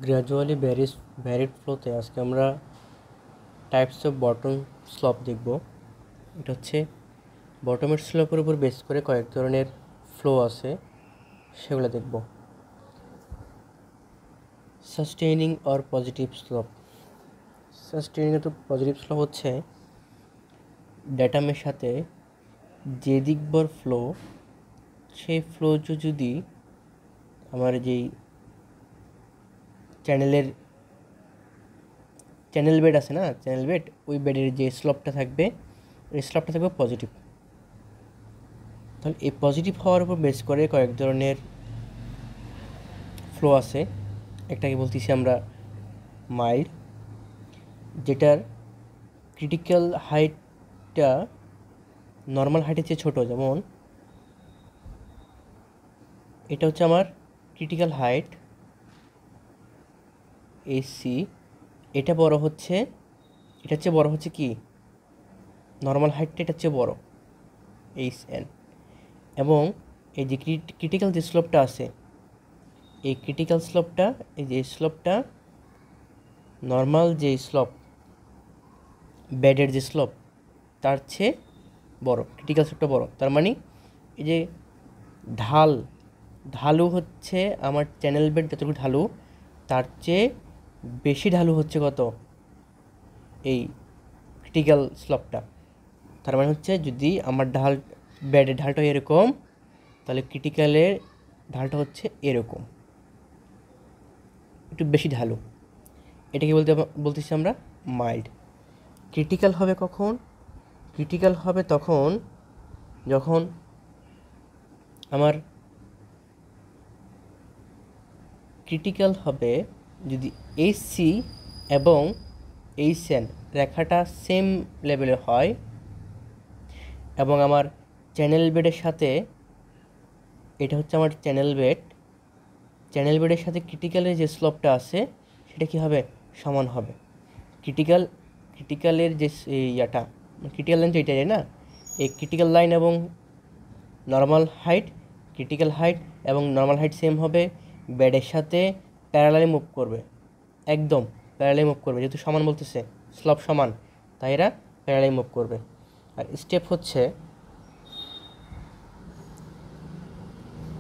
Gradually varied ফ্লোতে আজকে আমরা types of bottom slope দেখব। এটা হচ্ছে বটমের স্লোপের উপর বেস করে কয়েক ধরনের ফ্লো আছে, সেগুলো দেখব। Sustaining or positive slope. Sustaining তো পজিটিভ স্লোপ হচ্ছে ড্যাটামের সাথে যে দিকবর ফ্লো, সেই ফ্লো যদি আমার যেই চ্যানেল বেড আছে না, চ্যানেল বেড, ওই বেডের যে স্লপটা থাকবে, ওই স্লপটা থাকবে পজিটিভ। তাহলে এই পজিটিভ হওয়ার উপর বেস করে কয়েক ধরনের ফ্লো আছে। একটাকে বলতেছি আমরা মাইল্ড, যেটার ক্রিটিক্যাল হাইটটা নর্মাল হাইটের চেয়ে ছোটো। যেমন এটা হচ্ছে আমার ক্রিটিক্যাল হাইট AC, এটা বড় হচ্ছে, এটার চেয়ে বড় হচ্ছে কি নর্মাল হাইটটা, এটার চেয়ে বড় HN। এবং এই যে ক্রিটিক্যাল যে স্লোপটা আছে, এই ক্রিটিক্যাল স্লোপটা, এই যে স্লোপটা নর্মাল যে স্লোপ, বেডের যে স্লোপ, তার চেয়ে বড়, ক্রিটিক্যাল স্লোপটা বড়। তার মানে এই যে ঢালু হচ্ছে আমার চ্যানেল বেড যতটুকু ঢালু, তার চেয়ে বেশি ঢালু হচ্ছে কত, এই ক্রিটিক্যাল স্লোপটা। তার মানে হচ্ছে যদি আমার বেডের ঢালটা এরকম, তাহলে ক্রিটিক্যালের ঢালটা হচ্ছে এরকম, একটু বেশি ঢালু। এটাকে বলতেছি আমরা মাইল্ড। ক্রিটিক্যাল হবে কখন? ক্রিটিক্যাল হবে তখন যখন আমার ক্রিটিক্যাল হবে যদি AC এবং HN রেখাটা সেম লেভেলের হয়, এবং আমার চ্যানেল বেডের সাথে, এটা হচ্ছে আমার চ্যানেল বেডের সাথে ক্রিটিক্যালের যে স্লোপটা আছে, সেটা কী হবে, সমান হবে। ক্রিটিক্যালের যে ইয়াটা, ক্রিটিক্যাল লাইন তো এটাই না, এই ক্রিটিক্যাল লাইন এবং নর্মাল হাইট, ক্রিটিক্যাল হাইট এবং নর্মাল হাইট সেম হবে, বেডের সাথে প্যারালালি মুভ করবে, একদম প্যারালালি মুভ করবে, যেহেতু সমান বলতেছে, স্লপ সমান, তাই এরা প্যারালালি মুভ করবে। আর স্টেপ হচ্ছে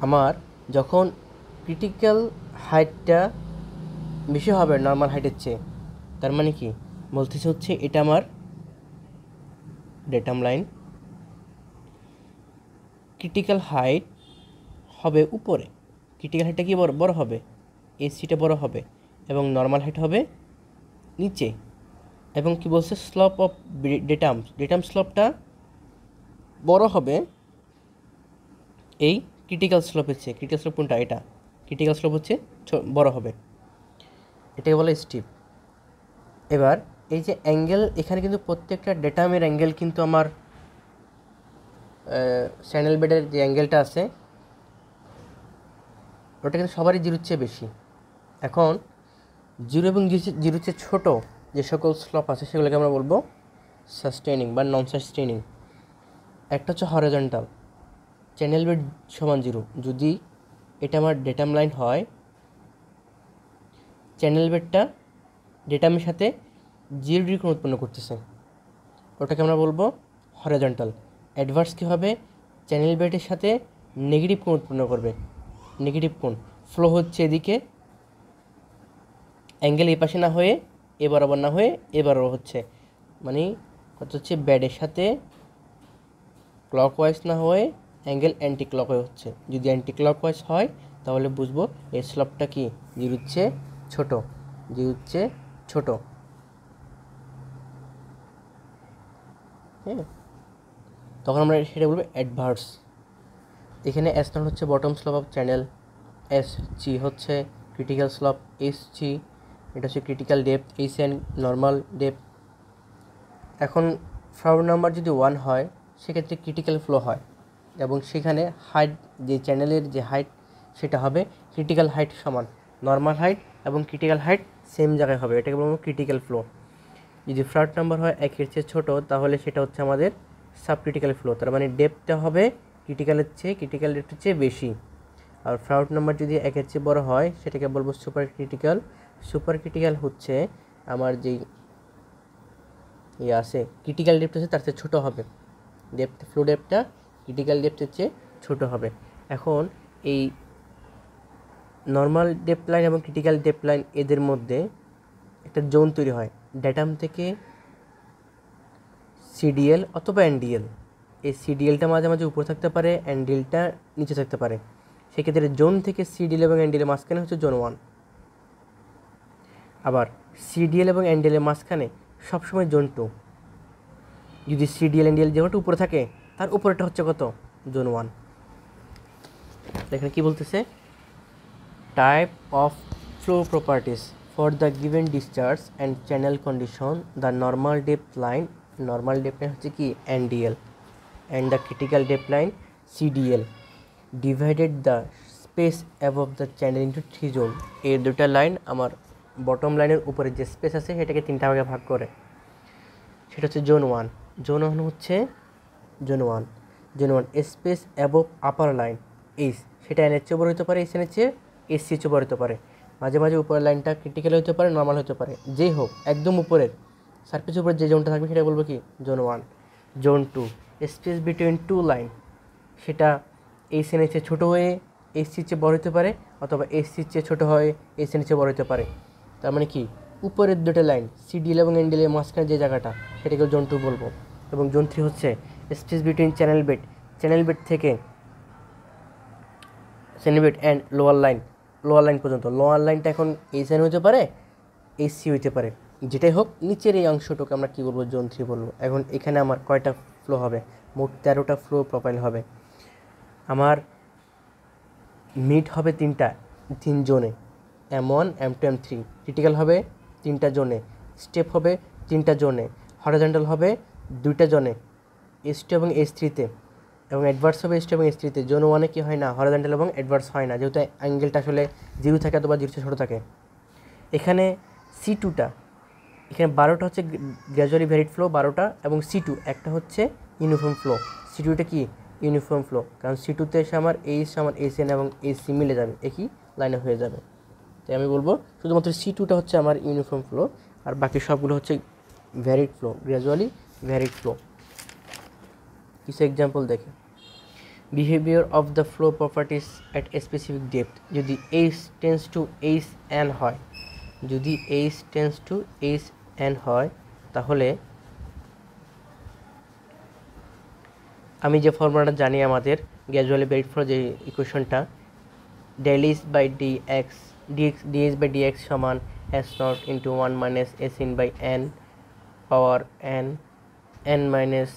আমার যখন ক্রিটিক্যাল হাইটটা বেশি হবে নর্মাল হাইটের চেয়ে, তার মানে কি বলতেছে হচ্ছে এটা আমার ডেটাম লাইন, ক্রিটিক্যাল হাইট হবে উপরে, ক্রিটিক্যাল হাইটটা কি বড় হবে, ACটা বড় হবে, এবং নর্মাল হাইট হবে নিচে। এবং কি বলছে, স্লপ অফ ডেটাম স্লপটা বড় হবে এই ক্রিটিক্যাল স্লোপের চেয়ে। ক্রিটিক্যাল স্লোপ কোনটা, এটা ক্রিটিক্যাল স্লোপ হচ্ছে বড় হবে, এটাকে বলে স্টিপ। এবার এই যে অ্যাঙ্গেল, এখানে কিন্তু প্রত্যেকটা ডেটামের অ্যাঙ্গেল কিন্তু আমার চ্যানেল বেডের যে অ্যাঙ্গেলটা আছে, ওটা কিন্তু সবারই জিরোর চেয়ে বেশি। এখন জিরো এবং জিরোর চেয়ে ছোটো যে সকল স্লপ আছে, সেগুলোকে আমরা বলবো সাস্টেইনিং বা নন সাস্টেইনিং। একটা হচ্ছে হরিজন্টাল, চ্যানেল বেড সমান জিরো, যদি এটা আমার ডেটাম লাইন হয়, চ্যানেল বেডটা ডেটামের সাথে 0 ডিগ্রি কোণ উৎপন্ন করতেছে, ওটাকে আমরা বলবো হরিজন্টাল। অ্যাডভার্স কী হবে, চ্যানেল বেডের সাথে নেগেটিভ কোণ উৎপন্ন করবে, নেগেটিভ কোণ, ফ্লো হচ্ছে এদিকে, অ্যাঙ্গেল এই পাশে না হয়ে এ বরাবর না হয়ে এ বরাবর হচ্ছে, মানে কত হচ্ছে বেডের সাথে ক্লকওয়াইজ না হয়ে অ্যাঙ্গেল অ্যান্টি ক্লকওয়াইজ হচ্ছে। যদি অ্যান্টি ক্লকওয়াইজ হয় তাহলে বুঝবো এই স্লপটা কি জিরোর চেয়ে ছোটো, জিরোর চেয়ে ছোটো। হ্যাঁ, তখন আমরা সেটা বলবো অ্যাডভার্স। এখানে S0 হচ্ছে bottom slope of channel, SG হচ্ছে ক্রিটিক্যাল স্লপ, SG এটা হচ্ছে critical depth, HN normal depth. এখন ফ্রাউড নাম্বার যদি 1 হয়, সেক্ষেত্রে ক্রিটিক্যাল ফ্লো হয়, এবং সেখানে হাইট, যে চ্যানেলের যে হাইট, সেটা হবে ক্রিটিক্যাল হাইট সমান, নর্মাল হাইট এবং ক্রিটিক্যাল হাইট সেম জায়গায় হবে, এটাকে বলবো ক্রিটিক্যাল ফ্লো। যদি ফ্রাউড নাম্বার হয় 1-এর চেয়ে ছোটো, তাহলে সেটা হচ্ছে আমাদের সাব ক্রিটিক্যাল ফ্লো, তার মানে ডেপথটা হবে ক্রিটিক্যাল ডেপথের চেয়ে বেশি। আর ফ্রাউড নাম্বার যদি 1-এর চেয়ে বড় হয়, সেটাকে বলবো সুপার ক্রিটিক্যাল, সুপার ক্রিটিক্যাল হচ্ছে আমার যেই আছে ক্রিটিক্যাল ডেপ্থ আছে তার চেয়ে ছোটো হবে, ডেপ্থ ফ্লো ডেপ্থটা ক্রিটিক্যাল ডেপ্থের চেয়ে ছোটো হবে। এখন এই নর্মাল ডেপ্থ লাইন এবং ক্রিটিক্যাল ডেপ্থ লাইন এদের মধ্যে একটা জোন তৈরি হয়, ড্যাটাম থেকে সিডিএল অথবা এনডিএল। এই সিডিএলটা মাঝে মাঝে উপরে থাকতে পারে, এনডিএলটা নিচে থাকতে পারে। সেক্ষেত্রে জোন থেকে সিডিএল এবং এনডিএলের মাঝখানে হচ্ছে জোন 1। আবার সিডিএল এবং এনডিএলের মাঝখানে সবসময় জোন 2। যদি সিডিএল এনডিএল যেটা উপরে থাকে তার উপরেটা হচ্ছে কত, জোন 1। এখানে কি বলতেছে, type of flow properties for the given discharge and channel condition, the normal depth line, normal depth line হচ্ছে কি NDL, and the critical depth line CDL, divided the space above the channel into 3 zone. এই দুটা line আমার bottom লাইনের উপরে যে space আছে সেটাকে 3টা ভাগে ভাগ করে, সেটা হচ্ছে জোন 1। জোন 1 হচ্ছে জোন 1, জোন 1 স্পেস অ্যাবভ আপার লাইন এইচ, সেটা এনের চেয়ে বড় হতে পারে, এইচ এনের চেয়ে এসসি চেয়ে বড় হতে পারে। মাঝে মাঝে উপরের লাইনটা ক্রিটিক্যাল হতে পারে, নর্মাল হতে পারে, যেই হোক একদম উপরের সারফেসের উপরে যে জোনটা থাকবে সেটা বলবো কি zone 1। Zone 2 space between 2 line, সেটা এইচ এনের চেয়ে ছোটো হয়ে এসসির চেয়ে বড় হতে পারে, অথবা এসসির চেয়ে ছোটো হয়ে এইচ এনের চেয়ে বড় হতে পারে। তার মানে কি উপরের দুটো লাইন সিডিএল এবং এনডিএলের মাঝখানে যে জায়গাটা সেটাকে জোন 2 বলবো। এবং জোন 3 হচ্ছে space between channel bed, channel bed থেকে channel bed and lower line, lower line পর্যন্ত। লোয়ার লাইনটা এখন এইচ এন হতে পারে, এইচসি হতে পারে, যেটাই হোক নিচের এই অংশটুকু আমরা কী বলবো, জোন 3 বলবো। এখন এখানে আমার কয়টা ফ্লো হবে, মোট 13টা ফ্লো প্রোফাইল হবে। আমার মিড হবে 3 জোনে, M1 M2 M3। ক্রিটিক্যাল হবে 3টা জোনে, স্টেপ হবে 3টা জোনে, হরিজন্টাল হবে 2টা জোনে S2 এবং S3-তে, এবং অ্যাডভার্স হবে S2 এবং S3-তে। জোন 1-এ কী হয় না, হরিজন্টাল এবং অ্যাডভার্স হয় না, যেহেতু অ্যাঙ্গেলটা আসলে 0 থাকে অথবা 0 চেয়ে ছোটো থাকে। এখানে C2টা, এখানে 12টা হচ্ছে গ্র্যাজুয়ালি ভ্যারিড ফ্লো 12টা, এবং C2 একটা হচ্ছে ইউনিফর্ম ফ্লো। C2টা কি ইউনিফর্ম ফ্লো, কারণ C2-তে এসে আমার ASN এবং AC মিলে যাবে, একই লাইনে হয়ে যাবে। তাই আমি বলবো শুধুমাত্র C2টা হচ্ছে আমার ইউনিফর্ম ফ্লো, আর বাকি সবগুলো হচ্ছে varied flow, gradually varied flow. কিছু এক্সাম্পল দেখে, behaviour of the flow properties at a specific depth. যদি H টেন্স টু HN হয়, যদি H টেন্স টু HN হয়, তাহলে আমি যে ফর্মুলাটা জানি আমাদের গ্র্যাজুয়ালি ভ্যারিড ফ্লো, যে ইকুয়েশনটা, del H by dx by dx সমান S nought into 1 minus S in by N power N minus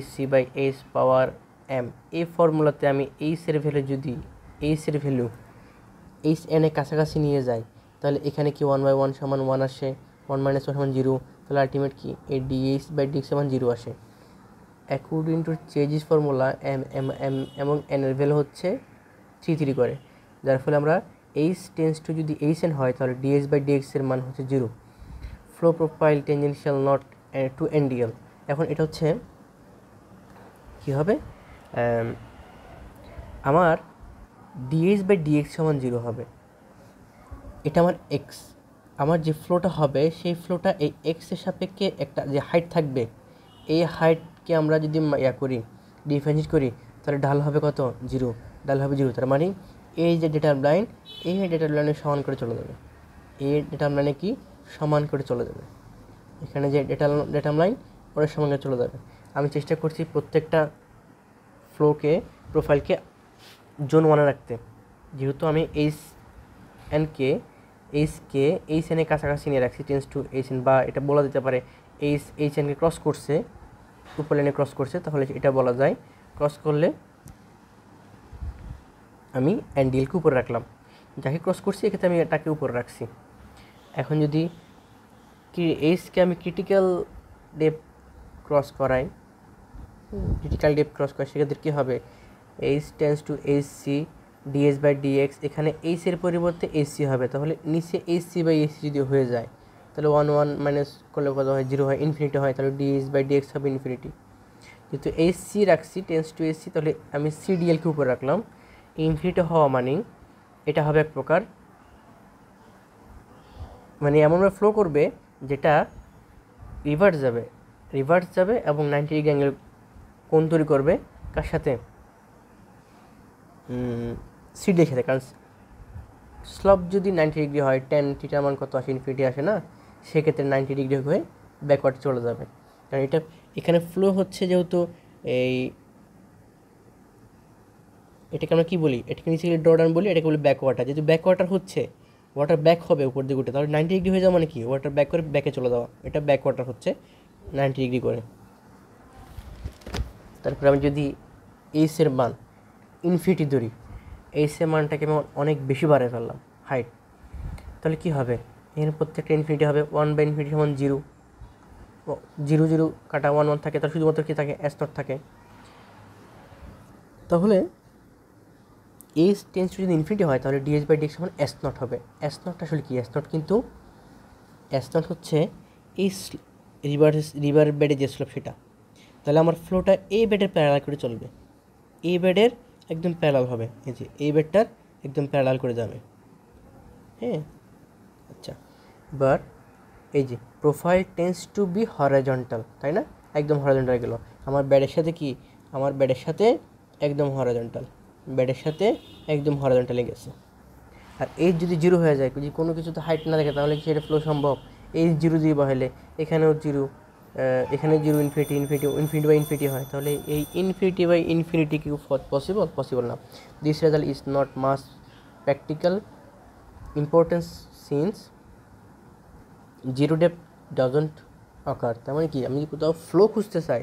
HC by H power M। এই ফর্মুলাতে আমি এইচের ভ্যালু, যদি এইচের ভ্যালু HN এর কাছাকাছি নিয়ে যাই, তাহলে এখানে কি 1/1 সমান 1 আসে, 1 মাইনাস 1 সমান 0, তাহলে আলটিমেট কি এই dx বাই dx সমান 0 আসে। According to chassis formula M এবং N এর ভ্যালু হচ্ছে 3 করে, যার ফলে আমরা H টেন্স টু যদি HN হয় তাহলে dx বাই dx এর মান হচ্ছে 0। Flow profile tangential not to NDL। এখন এটা হচ্ছে কী হবে, আমার dx বাই dx সমান 0 হবে, এটা আমার x। আমার যে ফ্লোটা হবে সেই ফ্লোটা এই এক্সের সাপেক্ষে একটা যে হাইট থাকবে, এই হাইটকে আমরা যদি করি, ডিফারেন্সিয়েট করি, তাহলে ঢাল হবে কত, 0, ঢাল হবে 0। তার মানে এই যে ডেটা লাইন, এই ডেটা লাইনে সমান করে চলে যাবে, এই ডেটা লাইনে কি সমান করে চলে যাবে, এখানে যে ডেটা লাইন ওরা সমান করে চলে যাবে। আমি চেষ্টা করছি প্রত্যেকটা ফ্লোকে, প্রোফাইলকে জোন 1-এ রাখতে, যেহেতু আমি HN-কে HN-এর কাছাকাছি নিয়ে রাখছি, টেন্স টু HN, বা এটা বলা যেতে পারে HN-কে ক্রস করছে, উপর লাইনে ক্রস করছে, তাহলে এটা বলা যায় ক্রস করলে আমি NDL-কে উপরে রাখলাম, যাকে ক্রস করছি এক্ষেত্রে আমি এটাকে উপরে রাখছি। এখন যদি H-কে আমি ক্রিটিক্যাল ডেপথ ক্রস করাই, সেক্ষেত্রে কী হবে, H tends to HC dS by dx, এখানে H এর পরিবর্তে HC হবে, তাহলে নিচে HC বাই HC যদি হয়ে যায় তাহলে 1 মাইনাস করলে কত হয়, 0 হয়, ইনফিনিটি হয়, তাহলে dS বাই dx হবে ইনফিনিটি। যেহেতু HC রাখছি টেন্স টু HC, তাহলে আমি CDL-কে উপরে রাখলাম। ইনফিনিটি হওয়া মানে এটা হবে এক প্রকার মানে এমনভাবে ফ্লো করবে যেটা রিভার্স যাবে এবং 90 ডিগ্রি অ্যাঙ্গেল কোণ তৈরি করবে কার সাথে, সিডের সাথে। কারণ স্লপ যদি 90 ডিগ্রি হয়, টেন থিটার মান কত আসে, ইনফিনিটি আসে না, সেক্ষেত্রে 90 ডিগ্রি হয়ে ব্যাকওয়ার্ড চলে যাবে। কারণ এটা এখানে ফ্লো হচ্ছে যেহেতু এটাকে আমরা কী বলি, এটাকে নিচে ড্রডাউন বলি, এটাকে বলি ব্যাক ওয়াটার। যেহেতু ব্যাক ওয়াটার হচ্ছে, ওয়াটার ব্যাক হবে উপর দিকে উঠে, তাহলে 90 ডিগ্রি হয়ে যাওয়া মানে কি, ওয়াটার ব্যাক করে ব্যাকে চলে যাওয়া, এটা ব্যাক ওয়াটার হচ্ছে 90 ডিগ্রি করে। তারপরে আমি যদি এইসের মান ইনফিনিটি ধরি, এইসের মানটাকে আমি অনেক বেশি বাড়িয়ে ফেললাম হাইট, তাহলে কী হবে, এখানে প্রত্যেকটা ইনফিনিটি হবে 1/ইনফিনিটি সমান 0, 0 0 কাটা 1 1 থাকে, তার শুধুমাত্র কী থাকে, S0 থাকে। তাহলে এইচ টেন্স টু যদি ইনফিনিটি হয় তাহলে dh/dx সমান S0 হবে। S0 আসলে কি, S0 কিন্তু S0 হচ্ছে এই রিভার বেডে যে স্লোপ সেটা। তাহলে আমার ফ্লোটা এই বেডের প্যারালাল করে চলবে, এই বেডের একদম প্যারালাল হবে, এই যে এই বেডটার একদম প্যারালাল করে যাবে। হ্যাঁ, আচ্ছা, এবার এই যে profile tends to be horizontal, তাই না, একদম হরাইজন্টাল গেল। আমার বেডের সাথে কি, আমার বেডের সাথে একদম হরাইজন্টাল, বেডের সাথে একদম হরাইজন্টালে গেছে। আর এইচ যদি 0 হয়ে যায়, যদি কোনো কিছু তো হাইট না থাকে, তাহলে কি সেটা ফ্লো সম্ভব, এইচ 0 দিয়ে বসাইলে এখানেও 0, এখানে 0 infinity infinity infinity by infinity হয়, তাহলে এই ইনফিনিটি বাই ইনফিনিটি কি পসিবল না। This result is not much practical importance since zero depth doesn't occur. তার মানে কি, আমি যদি কোথাও ফ্লো খুঁজতে চাই,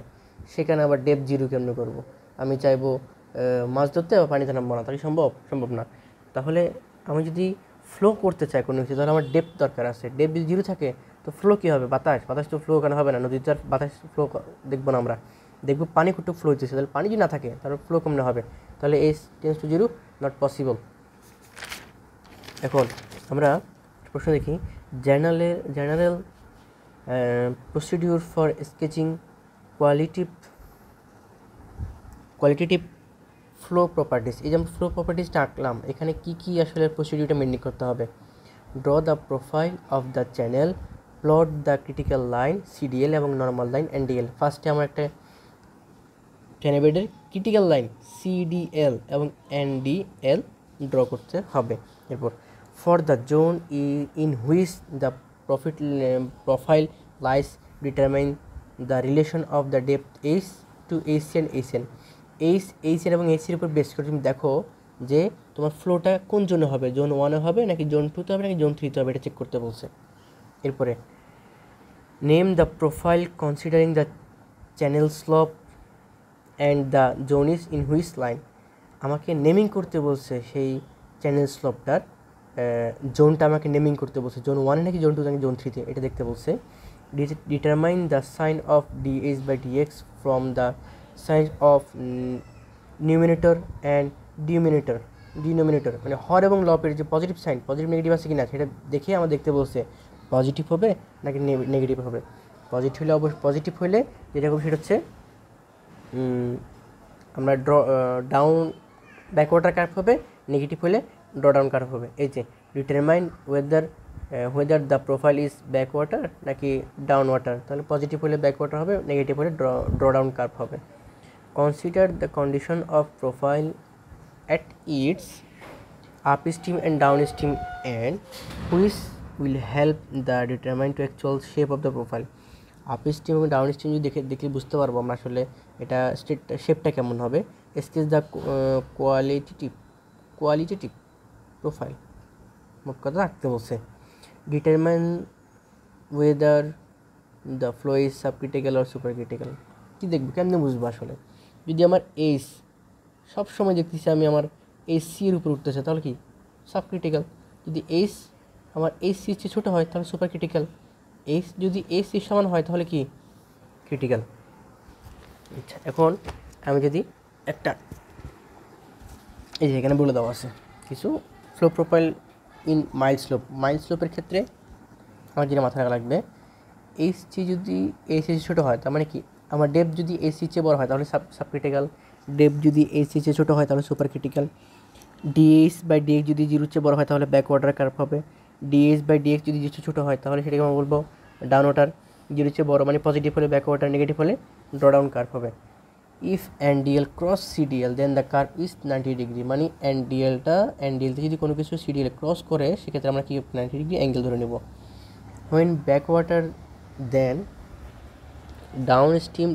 সেখানে আবার ডেপথ 0 কেমন করবো, আমি চাইবো মাছ ধরতে বা পানিতে নামবো না, তাহলে সম্ভব না। তাহলে আমি যদি ফ্লো করতে চাই কোনো কিছু, তাহলে আমার ডেপথ দরকার আছে, ডেপথ যদি 0 থাকে তো ফ্লো কী হবে, বাতাস তো ফ্লো ওখানে হবে না, নদীতে আর বাতাস ফ্লো দেখবো না, আমরা দেখবো পানি কতটুকু ফ্লো হচ্ছে, তাহলে পানি যদি না থাকে তাহলে ফ্লো কেমন হবে, তাহলে h tends to 0 not possible. এখন আমরা প্রশ্ন দেখি, general procedure for sketching qualitative flow properties. এই যে আমরা ফ্লো প্রপার্টিসটা আঁকলাম, এখানে কী কী আসলে প্রসিডিউরটা মেনটেন করতে হবে, draw the profile of the channel, plot the critical line CDL এবং নর্মাল লাইন এনডিএল। ফার্স্টে আমার একটা চ্যানেল বেডের ক্রিটিক্যাল লাইন সিডিএল এবং এনডিএল ড্র করতে হবে। এরপর for the zone in which the profile lies determine the relation of the depth H to H N HN এবং এইচের উপর বেস করে তুমি দেখো যে তোমার ফ্লোটা কোন জোনে হবে, জোন 1-এ হবে নাকি জোন 2-তে হবে নাকি জোন 3-তে হবে, এটা চেক করতে বলছে। এরপরে name the profile considering the channel slope and the zone is in which line. আমাকে নেমিং করতে বলছে সেই চ্যানেল স্লপটার জোনটা আমাকে নেমিং করতে বলছে, জোন 1-এ নাকি জোন 2 নাকি জোন 3-তে, এটা দেখতে বলছে। Determine the sign of dh/dx from the sign of numerator and denominator, মানে হর এবং লবের যে পজিটিভ সাইন, পজিটিভ নেগেটিভ আছে কিনা সেটা দেখে আমার দেখতে বলছে পজিটিভ হবে নাকি নেগেটিভ হবে। পজিটিভ হলে যেটা হবে সেটা হচ্ছে আমরা ডাউন ব্যাকওয়াটার কার্ভ হবে, নেগেটিভ হলে ড্র ডাউন কার্ভ হবে। এই যে determine whether the profile is Backwater নাকি ডাউন ওয়াটার, তাহলে পজিটিভ হলে ব্যাকওয়াটার হবে, নেগেটিভ হলে ড্র ডাউন কার্ভ হবে। Consider the condition of profile at its upstream and downstream end, which will help the determine to actual shape of the profile. Upstream এবং downstream যদি দেখলে বুঝতে পারবো আমরা আসলে এটা শেপটা কেমন হবে। স্কেচ দ্য কোয়ালিটেটিভ প্রোফাইল, মোট কথা রাখতে বলছে। Determine whether the flow is subcritical or supercritical, কী দেখবো, কেমনে বুঝবো আসলে। যদি আমার এইচ সবসময় দেখতেছি আমি আমার এইচ সি এর উপর উঠতেছে, তাহলে কি সাবক্রিটিক্যাল। যদি এইচ আমার এইচ সি চেয়ে ছোটো হয় তাহলে সুপার ক্রিটিক্যাল। এইচ যদি এইচ সি সমান হয় তাহলে কি ক্রিটিক্যাল। আচ্ছা, এখন আমি যদি একটা এই যে এখানে বলে দেওয়া আছে কিছু ফ্লো প্রোফাইল ইন মাইল স্লোপের ক্ষেত্রে আমার যেটা মাথায় রাখা লাগবে, এইচ সি যদি এইচ সি ছোটো হয় তার মানে কি, আমার ডেপ যদি এসি চেয়ে বড় হয় তাহলে সাবক্রিটিক্যাল, ডেপ যদি এসি চেয়ে ছোটো হয় তাহলে সুপার ক্রিটিক্যাল, ডিএইচ/ডিএক্স যদি 0 চেয়ে বড় হয় তাহলে ব্যাকওয়াটার কার্ভ হবে, ডিএস বাই ডিএক্স যদি জিরো ছোটো হয় তাহলে সেটাকে আমরা বলবো ডাউন ওয়াটার, জিরো চেয়ে বড় মানে পজিটিভ হলে ব্যাক ওয়াটার, নেগেটিভ হলে ড্র ডাউন কার্ভ হবে। If NDL cross CDL then the curve is 90 degree, মানে এনডিএলতে যদি কোনো কিছু সিডিএল ক্রস করে সেক্ষেত্রে আমরা কি 90 ডিগ্রি অ্যাঙ্গেল ধরে নেব। When back water then downstream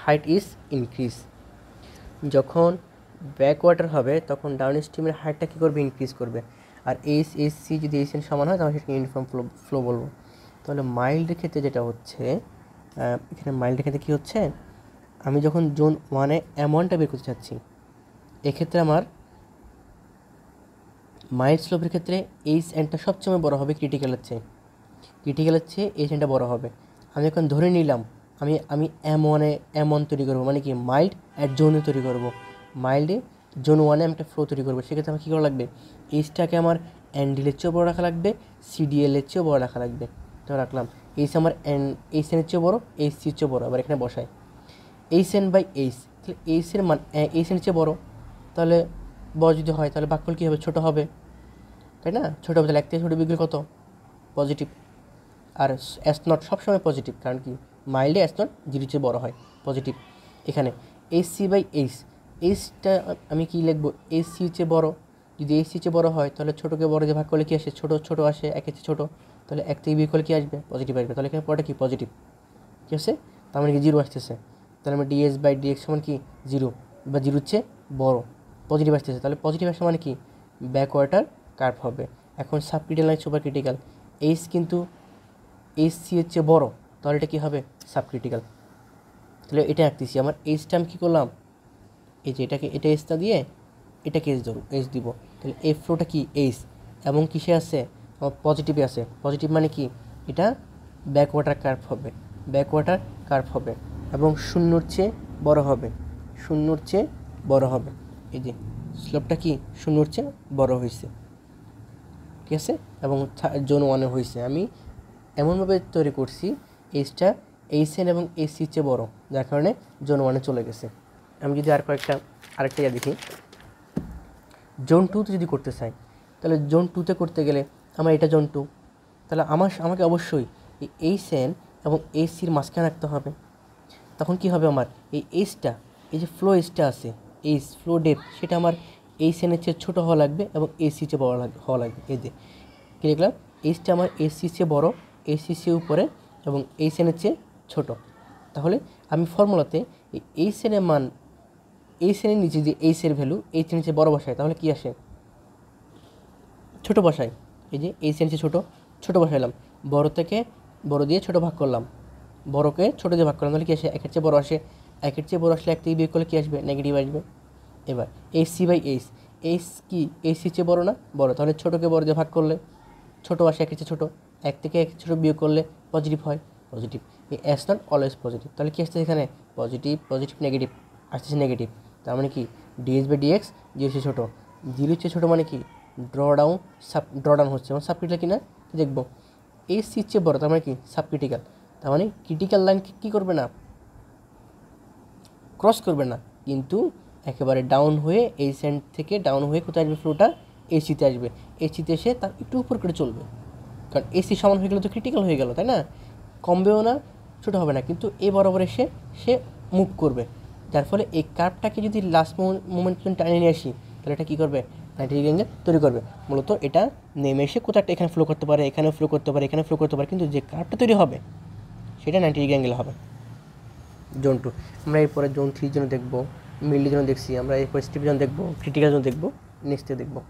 height is increase, যখন ব্যাক ওয়াটার হবে তখন ডাউন স্ট্রিমের হাইটটা কী করবে, ইনক্রিজ করবে। আর এইচ যদি এইচএন সমান হয় তাহলে সেটাকে ইউনিফর্ম ফ্লো বলবো। তাহলে মাইল্ডের ক্ষেত্রে যেটা হচ্ছে, এখানে মাইল্ডের ক্ষেত্রে কী হচ্ছে, আমি যখন জোন 1-এ অ্যামাউন্টটা বের করতে চাচ্ছি, এক্ষেত্রে আমার মাইল্ড স্লোপের ক্ষেত্রে এইচ এনটা সবসময় বড় হবে ক্রিটিক্যালের চেয়ে এইচ এনটা বড় হবে। আমি এখন ধরে নিলাম আমি M1 তৈরি করবো, মানে কি মাইল্ড অ্যাট জোনে তৈরি করবো, মাইল্ডে জোন 1-এ আমি একটা ফ্লো তৈরি করবো। সেক্ষেত্রে আমার কী করা লাগবে, এইচটাকে আমার এনডিএলের চেয়েও বড় রাখা লাগবে, সিডিএলের চেয়েও বড় রাখা লাগবে। তো রাখলাম এইচ আমার এইচ এনের চেয়েও বড়, এইচ সির চেয়েও বড়। আবার এখানে বসাই এইচ এন বাই এইচ, তাহলে এইচের মান এইচ এনের চেয়ে বড়, তাহলে বড় যদি হয় তাহলে ভাগফল কী হবে, ছোটো হবে, তাই না? ছোটো হবে, তাহলে এক থেকে ছোটো বিয়োগ কত, পজিটিভ। আর এস নট সবসময় পজিটিভ, কারণ কি মাইল্ডে এস নট জিরোর চেয়ে বড় হয়, পজিটিভ। এখানে এইচ সি বাই এইচটা আমি কি লিখবো, এইচ সির চেয়ে বড়, যদি এইচ সির চেয়ে বড় হয় তাহলে ছোটোকে বড় দিয়ে ভাগ করলে কী আসে, ছোটো আসে, একের চেয়ে ছোটো, তাহলে এক থেকে বিয়োগ করলে কী আসবে, পজিটিভ আসবে। তাহলে এখানে পরটা কি পজিটিভ, কী আছে, তার মানে কি জিরো আসতেছে। তাহলে আমরা ডিএস বাই ডিএক্স সমান কি জিরো, বা জিরোর চেয়ে বড়, পজিটিভ আসতেছে। তাহলে পজিটিভ আসে মানে কি ব্যাক ওয়াটার কার্ভ হবে। এখন সাবক্রিটিক্যাল নয় সুপার ক্রিটিক্যাল, এইচ কিন্তু এইচ সি এর চেয়ে বড়, তাহলে এটা কী হবে, সাবক্রিটিক্যাল। তাহলে এটা আঁকতেছি, আমার এইচটা আমি কী করলাম, এই যে এটা এইচটা দিয়ে এটাকে এইচ দিব, তাহলে এই ফ্লোটা কি এইচ এবং কিসে আছে, আমার পজিটিভে আছে। পজিটিভ মানে কি এটা ব্যাক ওয়াটার কার্ভ হবে এবং শূন্যর চেয়ে বড় হবে, এই যে স্লোপটা কি শূন্যর চেয়ে বড় হয়েছে, ঠিক আছে, এবং জোন 1-এ হয়েছে। আমি এমনভাবে তৈরি করছি এইচটা এইচ এন এবং এইচ সির চেয়ে বড়, যার কারণে জোন 1-এ চলে গেছে। আমি যদি আরেকটা দেখি, জোন 2-তে যদি করতে চাই, তাহলে জোন 2-তে করতে গেলে আমার এটা জোন 2, তাহলে আমাকে অবশ্যই এই এইচ এন এবং এইচ সির মাঝখানে রাখতে হবে। তখন কি হবে, আমার এই এইচটা, এই যে ফ্লো এইচটা আছে, এইচ ফ্লো ডেপথ, সেটা আমার এইচ এনের চেয়ে ছোটো হওয়া লাগবে এবং এইচসির চেয়ে বড় হওয়া লাগবে। এই যে কী লিখলাম, এইচটা আমার এইচসির চেয়ে বড়, এইচসির চেয়ে উপরে এবং এইচ এনের চেয়ে ছোটো। তাহলে আমি ফর্মুলাতে এই এইচ এনের মান, এইচ এনের নিচে যে এইচ এর ভ্যালু এইচ এর নিচে বড় বসায়, তাহলে কি আসে, ছোটো বসাই। এই যে এইচ এর নিচে ছোটো বসাইলাম, বড় থেকে বড় দিয়ে ছোটো ভাগ করলাম, বড়কে ছোটো দিয়ে ভাগ করলাম, তাহলে কী আসে, একের চেয়ে বড় আসে। একের চেয়ে বড় আসলে এক থেকে বিয়োগ করলে কী আসবে, নেগেটিভ আসবে। এবার এইচ সি বাই এইচ কি এইচ সির চেয়ে বড় না, বড়, তাহলে ছোটোকে বড় দিয়ে ভাগ করলে ছোটো আসে, একের চেয়ে ছোটো, এক থেকে এক ছোটো বিয়োগ করলে পজিটিভ হয়, পজিটিভ। এই এস নট অলওয়েজ পজিটিভ, তাহলে কী আসছে এখানে, পজিটিভ নেগেটিভ আসতেছে, নেগেটিভ। তার মানে কি ডিএস বাই ডিএক্স জিরোর চেয়ে ছোটো, জিরোর চেয়ে ছোটো মানে কি ড্র ডাউন হচ্ছে, এবং সাবক্রিটিক্যাল কিনা দেখবো, এইচ সির চেয়ে বড়, তার মানে কি সাবক্রিটিক্যাল। তার মানে ক্রিটিক্যাল লাইনকে কী করবে না, ক্রস করবে না, কিন্তু একেবারে ডাউন হয়ে এই সেন্ট থেকে ডাউন হয়ে কোথায় আসবে, ফ্লোটা এসিতে আসবে, এসিতে এসে তার একটু উপর করে চলবে, কারণ এসি সমান হয়ে গেলে তো ক্রিটিক্যাল হয়ে গেল, তাই না, কমবেও না ছোটো হবে না, কিন্তু এই বরাবর এসে সে মুভ করবে। যার ফলে এই কার্ভটাকে যদি লাস্ট মোমেন্ট টানে নিয়ে আসি, তাহলে এটা কী করবে, 90 ডিগ্রি অ্যাঙ্গেল তৈরি করবে। মূলত এটা নেমে এসে কোথাও একটা এখানে ফ্লো করতে পারে, এখানেও ফ্লো করতে পারে, এখানে ফ্লো করতে পারে, কিন্তু যে কার্ভটা তৈরি হবে সেটা 90 ডিগ্রি অ্যাঙ্গেল হবে। জোন 2 আমরা এরপরে জোন 3 জন্য দেখবো, মিডলের জন্য দেখছি আমরা, এরপরে স্টিপের জন্য দেখবো, ক্রিটিক্যাল জন্য দেখবো, নেক্সটে দেখবো।